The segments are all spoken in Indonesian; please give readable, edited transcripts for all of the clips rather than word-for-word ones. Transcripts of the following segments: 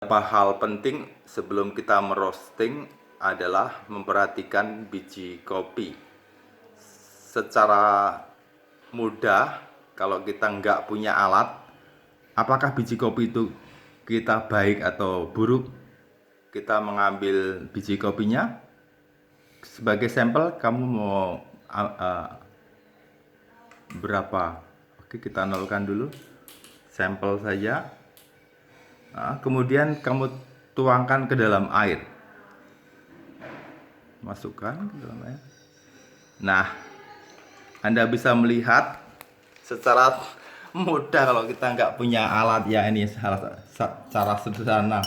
Beberapa hal penting sebelum kita merosting adalah memperhatikan biji kopi. Secara mudah, kalau kita nggak punya alat, apakah biji kopi itu kita baik atau buruk? Kita mengambil biji kopinya, sebagai sampel kamu mau berapa? Oke, kita nolkan dulu, sampel saja. Nah, kemudian kamu tuangkan ke dalam air, masukkan ke dalam air. Nah, Anda bisa melihat secara mudah kalau kita nggak punya alat ya, ini cara sederhana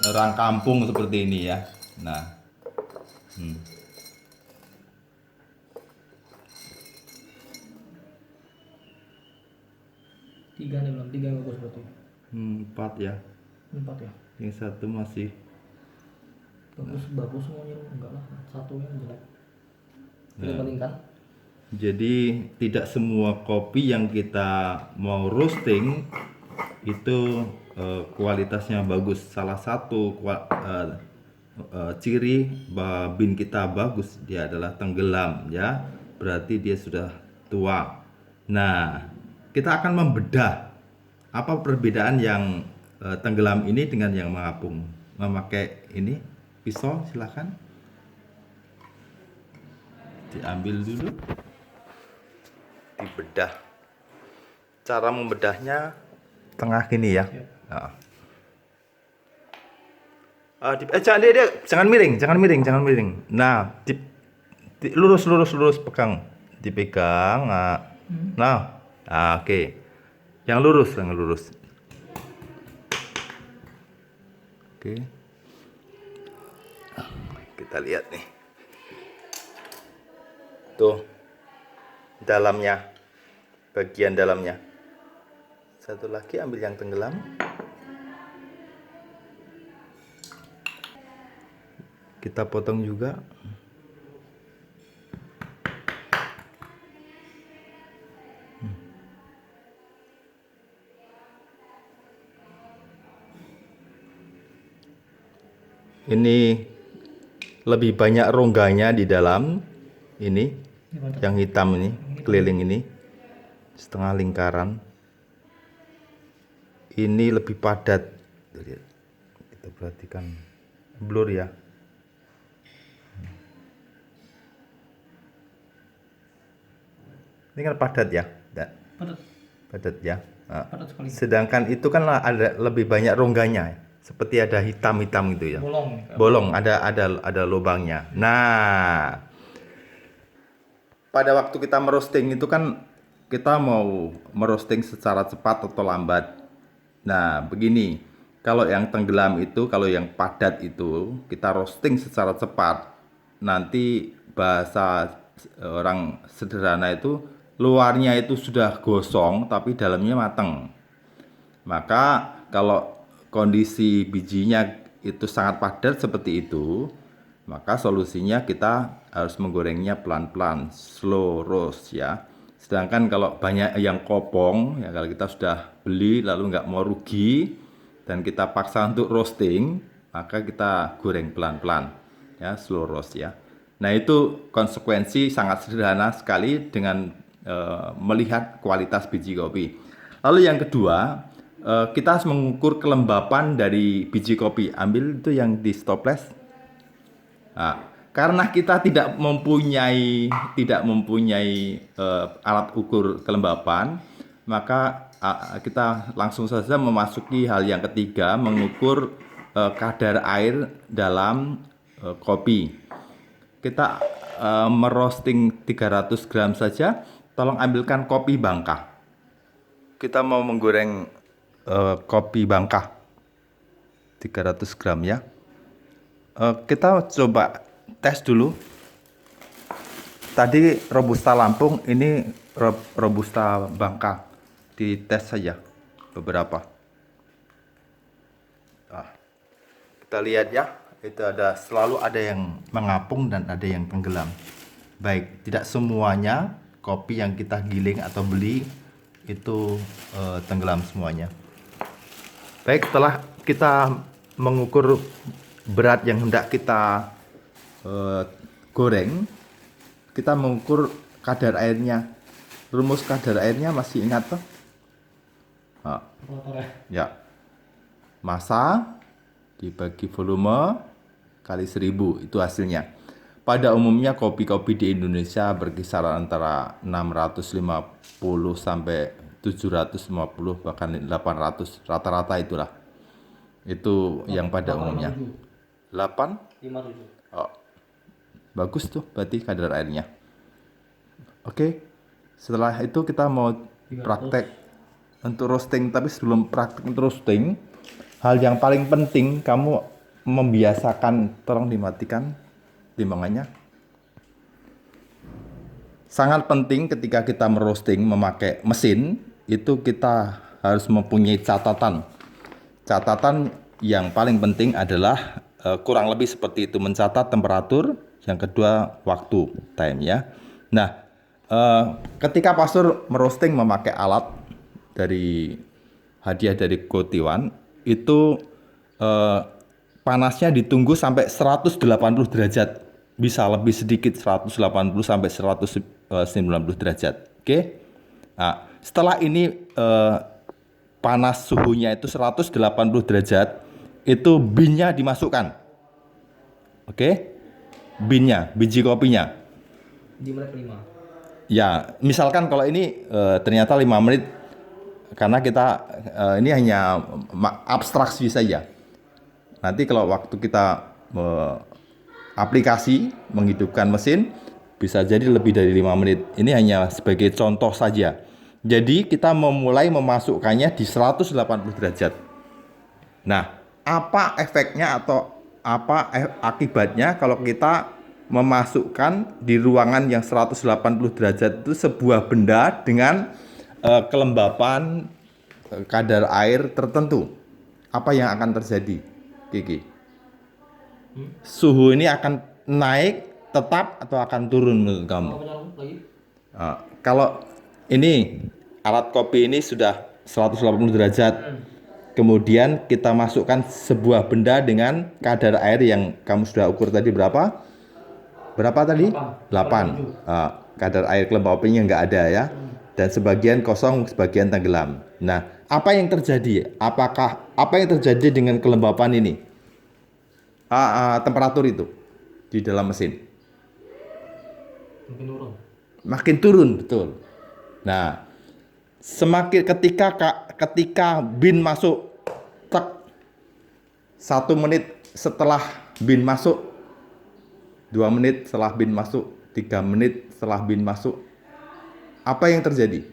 orang kampung seperti ini ya. Nah, Tiga nih belum, tiga yang bagus berarti. 4 ya. 4 ya. Yang satu masih Bagus semuanya, enggak lah, satu yang jelek. Kita bandingkan. Jadi tidak semua kopi yang kita mau roasting itu kualitasnya bagus. Salah satu ciri bin kita bagus, dia adalah tenggelam ya. Berarti dia sudah tua. Nah, kita akan membedah apa perbedaan yang tenggelam ini dengan yang mengapung. Memakai ini pisau, silahkan diambil dulu, dibedah. Cara membedahnya tengah gini ya. Nah. Jangan miring. Nah, lurus pegang, dipegang. Nah, oke. Yang lurus. Oke. Kita lihat nih. Tuh, dalamnya, bagian dalamnya. Satu lagi, ambil yang tenggelam. Kita potong juga. Ini lebih banyak rongganya di dalam ini, yang hitam ini, keliling ini, setengah lingkaran. Ini lebih padat. Kita perhatikan, blur ya. Ini kan padat ya, padat ya. Nah, Padat sekali. sedangkan itu kan ada lebih banyak rongganya, seperti ada hitam-hitam gitu ya. Bolong, ada lubangnya. Nah, pada waktu kita merosting itu kan kita mau merosting secara cepat atau lambat. Nah, begini, kalau yang tenggelam itu, kalau yang padat itu kita roasting secara cepat, nanti bahasa orang sederhana itu luarnya itu sudah gosong tapi dalamnya matang. Maka kalau kondisi bijinya itu sangat padat seperti itu, maka solusinya kita harus menggorengnya pelan-pelan, slow roast ya. Sedangkan kalau banyak yang kopong, ya kalau kita sudah beli lalu nggak mau rugi dan kita paksa untuk roasting, maka kita goreng pelan-pelan ya, slow roast ya. Nah, itu konsekuensi sangat sederhana sekali dengan melihat kualitas biji kopi. Lalu yang kedua, kita harus mengukur kelembapan dari biji kopi. Ambil itu yang di stoples. Nah, karena kita tidak mempunyai alat ukur kelembapan, maka kita langsung saja memasuki hal yang ketiga, mengukur kadar air dalam kopi. Kita merosting 300 gram saja. Tolong ambilkan kopi bangka. Kita mau menggoreng kopi bangka 300 gram ya. Kita coba tes dulu. Tadi Robusta Lampung, ini Robusta Bangka. Dites saja beberapa. Nah, kita lihat ya, itu selalu ada yang mengapung dan ada yang tenggelam. Baik, tidak semuanya kopi yang kita giling atau beli itu tenggelam semuanya. Baik, setelah kita mengukur berat yang hendak kita goreng, kita mengukur kadar airnya. Rumus kadar airnya masih ingat toh? Motor ya. Ya, massa dibagi volume kali 1000 itu hasilnya. Pada umumnya kopi-kopi di Indonesia berkisar antara 650 sampai 750 bahkan 800, rata-rata itulah. Itu yang pada umumnya. 8? 57. Oh, bagus tuh berarti kadar airnya. Oke, setelah itu kita mau praktek untuk roasting. Tapi sebelum praktek untuk roasting, hal yang paling penting kamu membiasakan, tolong dimatikan timbangannya. Sangat penting ketika kita merosting memakai mesin, itu kita harus mempunyai catatan. Catatan yang paling penting adalah kurang lebih seperti itu, mencatat temperatur, yang kedua waktu, time ya. Nah, ketika pastor merosting memakai alat dari hadiah dari Kotiwan, itu panasnya ditunggu sampai 180 derajat. Bisa lebih sedikit, 180 sampai 190 derajat. Oke. Nah, setelah ini panas suhunya itu 180 derajat, itu binnya dimasukkan. Oke. Binnya, biji kopinya. Di menit 5. Ya, misalkan kalau ini ternyata 5 menit, karena kita ini hanya abstraksi saja. Nanti kalau waktu kita aplikasi menghidupkan mesin, bisa jadi lebih dari 5 menit. Ini hanya sebagai contoh saja. Jadi kita memulai memasukkannya di 180 derajat. Nah, apa efeknya atau apa akibatnya kalau kita memasukkan di ruangan yang 180 derajat itu sebuah benda dengan kelembapan kadar air tertentu? Apa yang akan terjadi, Kiki? Suhu ini akan naik tetap atau akan turun menurut kamu? Lagi? Kalau ini alat kopi ini sudah 180 derajat, kemudian kita masukkan sebuah benda dengan kadar air yang kamu sudah ukur tadi berapa? Berapa tadi? 8. Kadar air kelembapannya nggak ada ya, dan sebagian kosong, sebagian tenggelam. Nah, apa yang terjadi? Apa yang terjadi dengan kelembapan ini? Temperatur itu di dalam mesin Mungkin turun. makin turun, betul. Nah, semakin ketika bin masuk, tak 1 menit setelah bin masuk, 2 menit setelah bin masuk, 3 menit setelah bin masuk, apa yang terjadi?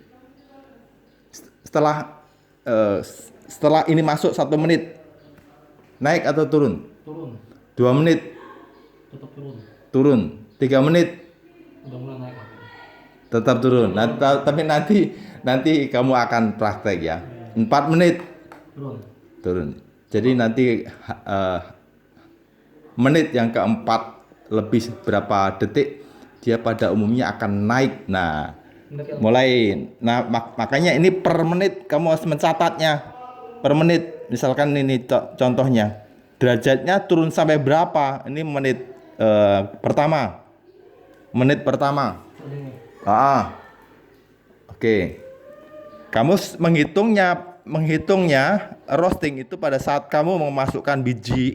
Setelah ini masuk 1 menit, naik atau turun? Turun. 2 menit Tetap turun. turun, 3 menit Udah mulai naik. tetap turun. Nah, tapi nanti kamu akan praktek ya. 4 menit turun. Jadi nanti menit yang keempat lebih berapa detik dia pada umumnya akan naik. Nah, makanya ini per menit kamu harus mencatatnya. Per menit, misalkan ini contohnya. Derajatnya turun sampai berapa? Ini menit pertama. Menit pertama. Oke. Kamu menghitungnya roasting itu pada saat kamu memasukkan biji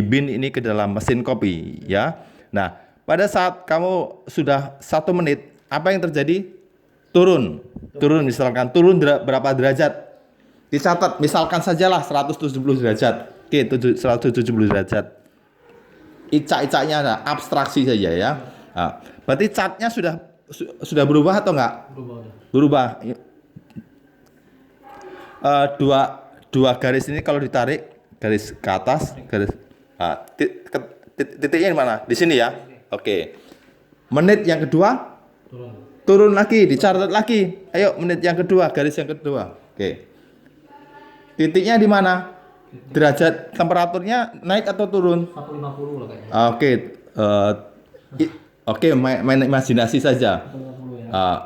bin ini ke dalam mesin kopi, ya. Nah, pada saat kamu sudah 1 menit, apa yang terjadi? Turun, misalkan turun berapa derajat? Dicatat, misalkan sajalah 170 derajat. Oke, 170 derajat. Ica-icanya ada, abstraksi saja ya. Nah, berarti catnya sudah berubah atau enggak? Berubah. Dua garis ini kalau ditarik, garis ke atas, garis titiknya di mana? Di sini ya. Oke. Menit yang kedua turun lagi, dicatat lagi. Ayo, menit yang kedua, garis yang kedua. Oke. Titiknya di mana? Derajat temperaturnya naik atau turun? 150 lah kayaknya. Oke, main imajinasi saja. 150 ya.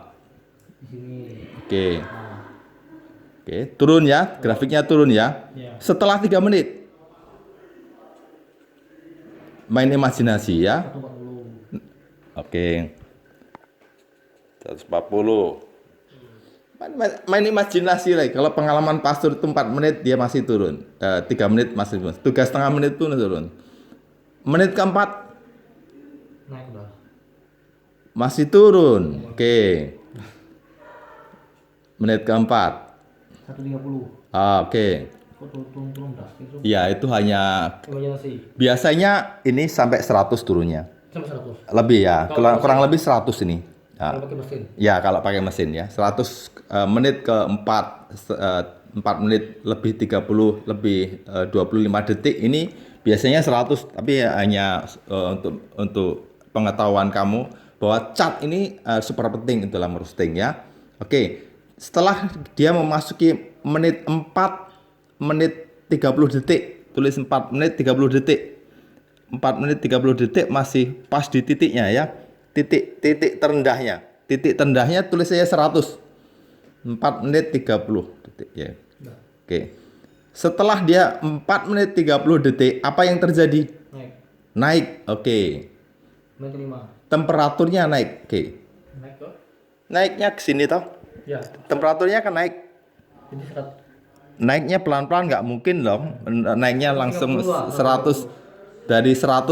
Di sini. Oke, turun ya, grafiknya turun ya. Ya. Setelah 3 menit, main imajinasi ya. 140. Oke. 140. Main imajinasi lagi. Kalau pengalaman pastor itu 4 menit dia masih turun. 3 menit masih turun. 3,5 menit pun turun. Menit keempat Naik udah. masih turun. Oke. Menit keempat. 130. Oke. Kok turun drastis tuh? Ya, itu hanya Imajinasi. biasanya ini sampai 100 turunnya. Sampai 100. Lebih ya. Kalau Kurang mesin? lebih 100 ini. Ya. Kalau pakai mesin. Ya, kalau pakai mesin ya. 100 menit ke 4 4 menit lebih 30 lebih 25 detik ini biasanya 100, tapi ya hanya untuk pengetahuan kamu bahwa cat ini super penting dalam roasting ya. Oke. Setelah dia memasuki menit 4 menit 30 detik, tulis 4 menit 30 detik. 4 menit 30 detik masih pas di titiknya ya. Titik terendahnya. Titik terendahnya tulis saya 100. 4 menit 30 detik ya. Udah. Oke. Setelah dia 4 menit 30 detik, apa yang terjadi? Naik. Naik. Oke. Menit kelima. Temperaturnya naik. Oke. Naik ke? Naiknya ke sini toh. Ya. Temperaturnya kan naik. Jadi 100. Naiknya pelan-pelan nggak mungkin loh. Naiknya langsung 130 lah, 100 dari 100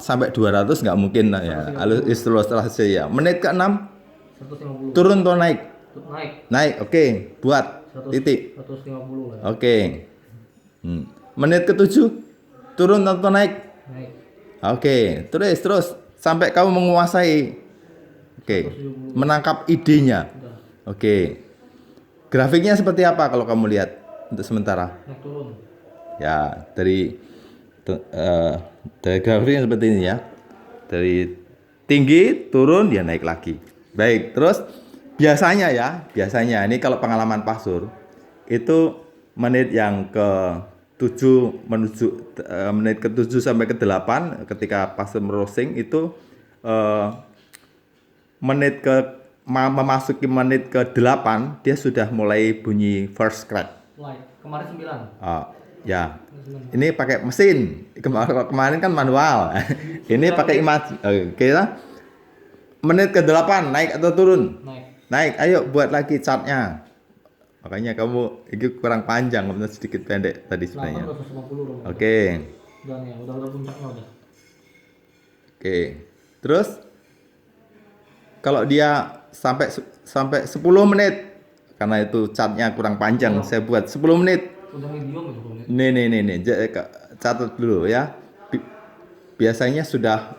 sampai 200 nggak mungkin lah ya. Setelah ya. Menit ke-6 150. turun atau naik? Naik. Naik. Oke, buat 100, titik. 150 lah. Oke. Menit ke-7 turun atau naik? Naik. Oke, terus sampai kamu menguasai. Oke, menangkap idenya. Udah. Oke. Grafiknya seperti apa kalau kamu lihat untuk sementara? Naik turun. Ya, dari grafiknya seperti ini ya. Dari tinggi turun dia naik lagi. Baik, terus biasanya ini kalau pengalaman pasur itu menit yang ke 7 menuju menit ke 7 sampai ke 8 ketika pasur roasting itu menit memasuki menit ke 8 dia sudah mulai bunyi first crack. Light. Kemarin 9. Ya. Ini pakai mesin. Kemarin kan manual. Ini pakai imaj. Oke lah. Menit ke 8 naik atau turun? Naik. Naik. Ayo buat lagi chartnya. Makanya kamu ini kurang panjang, sedikit pendek tadi sebenarnya. 850. Oke. Udah nih, udah puncaknya udah. Oke. Terus kalau dia sampai 10 menit karena itu chartnya kurang panjang, saya buat 10 menit. Udah medium ya, Nih. Catat dulu ya. Biasanya sudah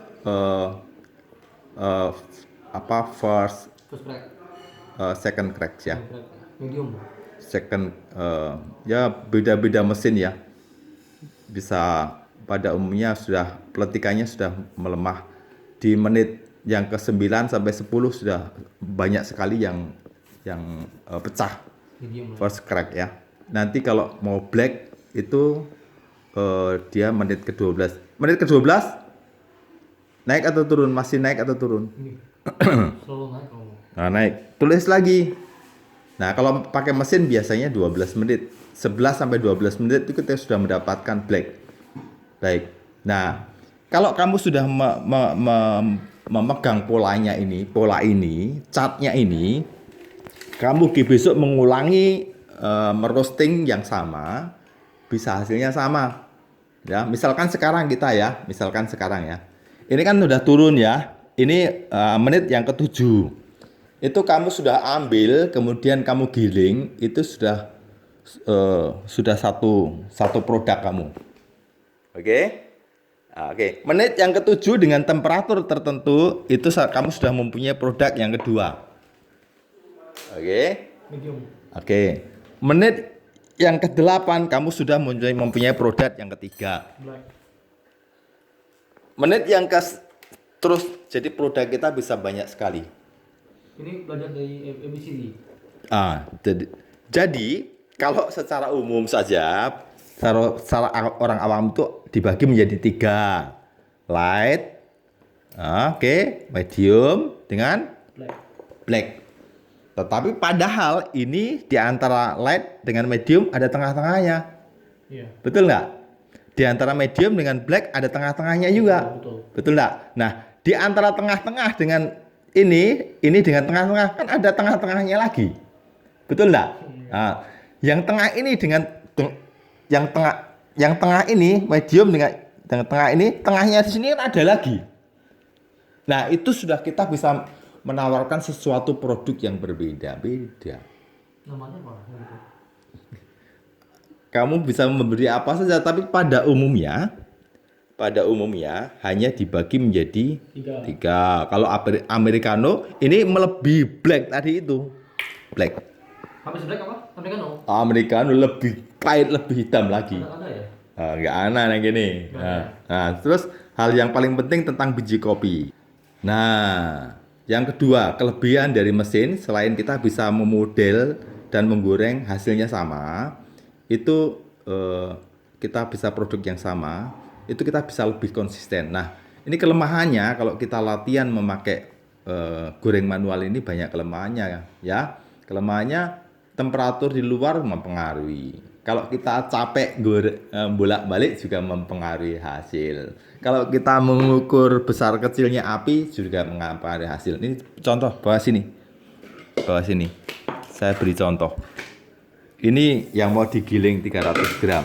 first crack. second crack ya. Medium. Second ya beda-beda mesin ya. Bisa pada umumnya sudah peletikannya sudah melemah di menit yang ke-9 sampai 10 sudah banyak sekali yang pecah. Medium. First crack ya. Nanti kalau mau black itu dia menit ke-12. Menit ke-12 naik atau turun? Masih naik atau turun? Selalu naik kamu. Nah, naik. Tulis lagi. Nah, kalau pakai mesin biasanya 12 menit. 11 sampai 12 menit itu kita sudah mendapatkan black. Baik. Nah, kalau kamu sudah memegang pola ini, chartnya ini, kamu besok mengulangi meroasting yang sama, bisa hasilnya sama. Ya, misalkan sekarang ya. Ini kan udah turun ya. Ini menit yang ke-7. Itu kamu sudah ambil, kemudian kamu giling, itu sudah satu produk kamu. Oke? Oke. Menit yang ke-7 dengan temperatur tertentu, itu kamu sudah mempunyai produk yang kedua. Oke? Medium. Oke. Menit yang ke-8 kamu sudah mempunyai produk yang ketiga. Black. Menit yang terus jadi produk kita bisa banyak sekali. Ini belajar dari ABCD. Jadi kalau secara umum saja, secara orang awam itu dibagi menjadi 3. Light, medium dengan black. Tetapi padahal ini di antara light dengan medium ada tengah-tengahnya. Iya. Betul nggak? di antara medium dengan black ada tengah-tengahnya juga. Betul. Betul enggak? Nah, di antara tengah-tengah dengan ini dengan tengah-tengah kan ada tengah-tengahnya lagi. Betul enggak? Nah, yang tengah ini dengan yang tengah ini medium dengan tengah ini, tengahnya di sini kan ada lagi. Nah, itu sudah kita bisa menawarkan sesuatu produk yang berbeda-beda. Namanya apa? Kamu bisa memberi apa saja, tapi pada umumnya hanya dibagi menjadi tiga. Kalau americano ini melebihi black tadi itu. Black. Habis black apa? Americano. Americano lebih pahit, lebih hitam lagi. Ada ya? Nggak aneh yang gini. Terus hal yang paling penting tentang biji kopi. Nah, yang kedua, kelebihan dari mesin selain kita bisa memodel dan menggoreng hasilnya sama, itu kita bisa produk yang sama, itu kita bisa lebih konsisten. Nah, ini kelemahannya kalau kita latihan memakai goreng manual ini banyak kelemahannya ya. Kelemahannya temperatur di luar mempengaruhi. Kalau kita capek bolak-balik juga mempengaruhi hasil. Kalau kita mengukur besar kecilnya api juga mempengaruhi hasil. Ini contoh bawah sini. Bawah sini. Saya beri contoh. Ini yang mau digiling 300 gram.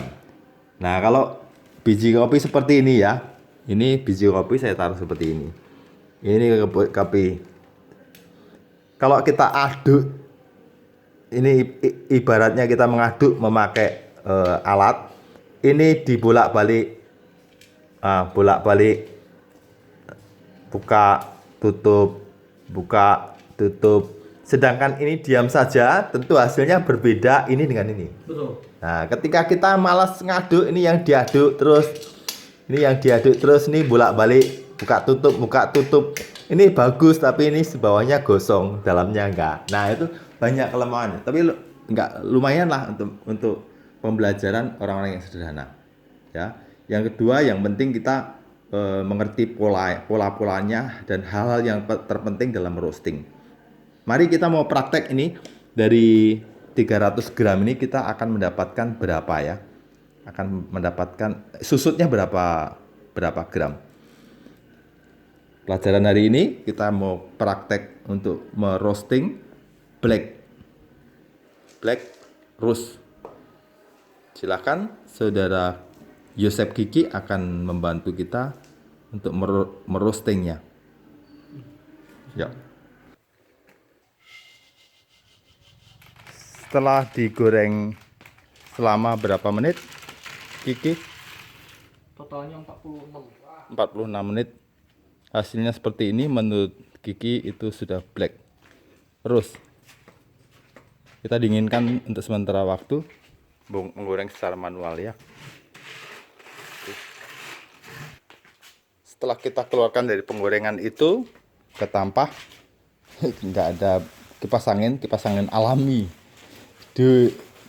Nah, kalau biji kopi seperti ini ya. Ini biji kopi saya taruh seperti ini. Ini kopi. Kalau kita aduk, ini ibaratnya kita mengaduk memakai alat. Ini dibolak-balik, bolak-balik, buka, tutup. Sedangkan ini diam saja, tentu hasilnya berbeda ini dengan ini. Betul. Nah, ketika kita malas ngaduk, ini yang diaduk terus, ini bolak-balik, buka tutup. Ini bagus, tapi ini bawahnya gosong, dalamnya enggak. Nah, itu banyak kelemahannya. Tapi enggak, lumayan lah untuk pembelajaran orang-orang yang sederhana. Ya. Yang kedua, yang penting kita mengerti pola-polanya dan hal-hal yang terpenting dalam roasting. Mari kita mau praktek ini. Dari 300 gram ini kita akan mendapatkan berapa ya? Akan mendapatkan susutnya berapa gram? Pelajaran hari ini kita mau praktek untuk meroasting black roast. Silakan saudara Yosep Kiki akan membantu kita untuk meroastingnya. Ya. Setelah digoreng selama berapa menit, Kiki? Totalnya 46. 46 menit. Hasilnya seperti ini. Menurut Kiki itu sudah black roast. Kita dinginkan untuk sementara waktu, menggoreng secara manual ya. Setelah kita keluarkan dari penggorengan itu ke tampah, nggak ada kipas angin alami.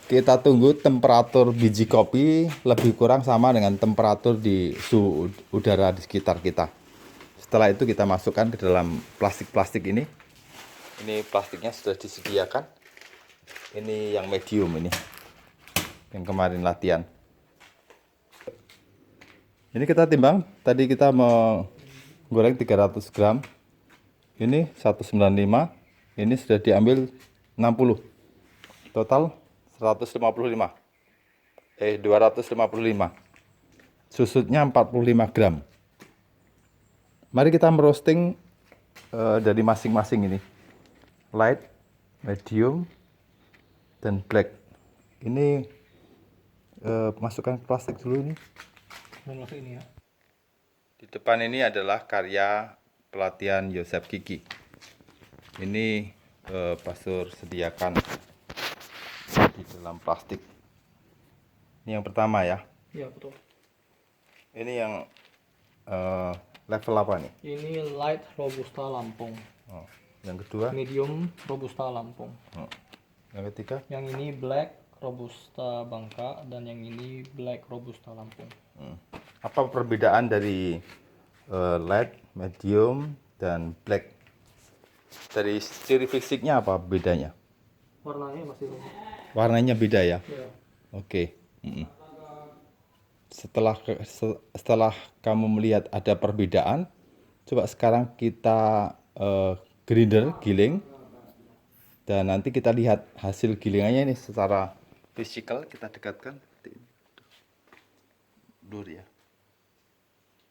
Kita tunggu temperatur biji kopi lebih kurang sama dengan temperatur di suhu udara di sekitar kita. Setelah itu kita masukkan ke dalam plastik ini. Ini plastiknya sudah disediakan. Ini yang medium ini, yang kemarin latihan. Ini kita timbang. Tadi kita mau goreng 300 gram. Ini 195. Ini sudah diambil 60. Total 255. Susutnya 45 gram. Mari kita meroasting dari masing-masing ini. Light, medium, dan black. Ini masukkan ke plastik dulu ini. Masuk ini ya. Di depan ini adalah karya pelatihan Yosep Kiki. Ini Pastor sediakan di dalam plastik. Ini yang pertama ya. Iya, betul. Ini yang level apa nih? Ini light robusta Lampung. Oh, yang kedua? Medium robusta Lampung. Oh, yang ketiga? Yang ini black robusta Bangka dan yang ini black robusta Lampung. Apa perbedaan dari light, medium, dan black? Dari ciri fisiknya apa bedanya? Warnanya masih Warnanya beda ya? ya. Oke. Setelah kamu melihat ada perbedaan, coba sekarang kita grinder, giling, dan nanti kita lihat hasil gilingannya ini secara fisikal. Kita dekatkan. Blur ya.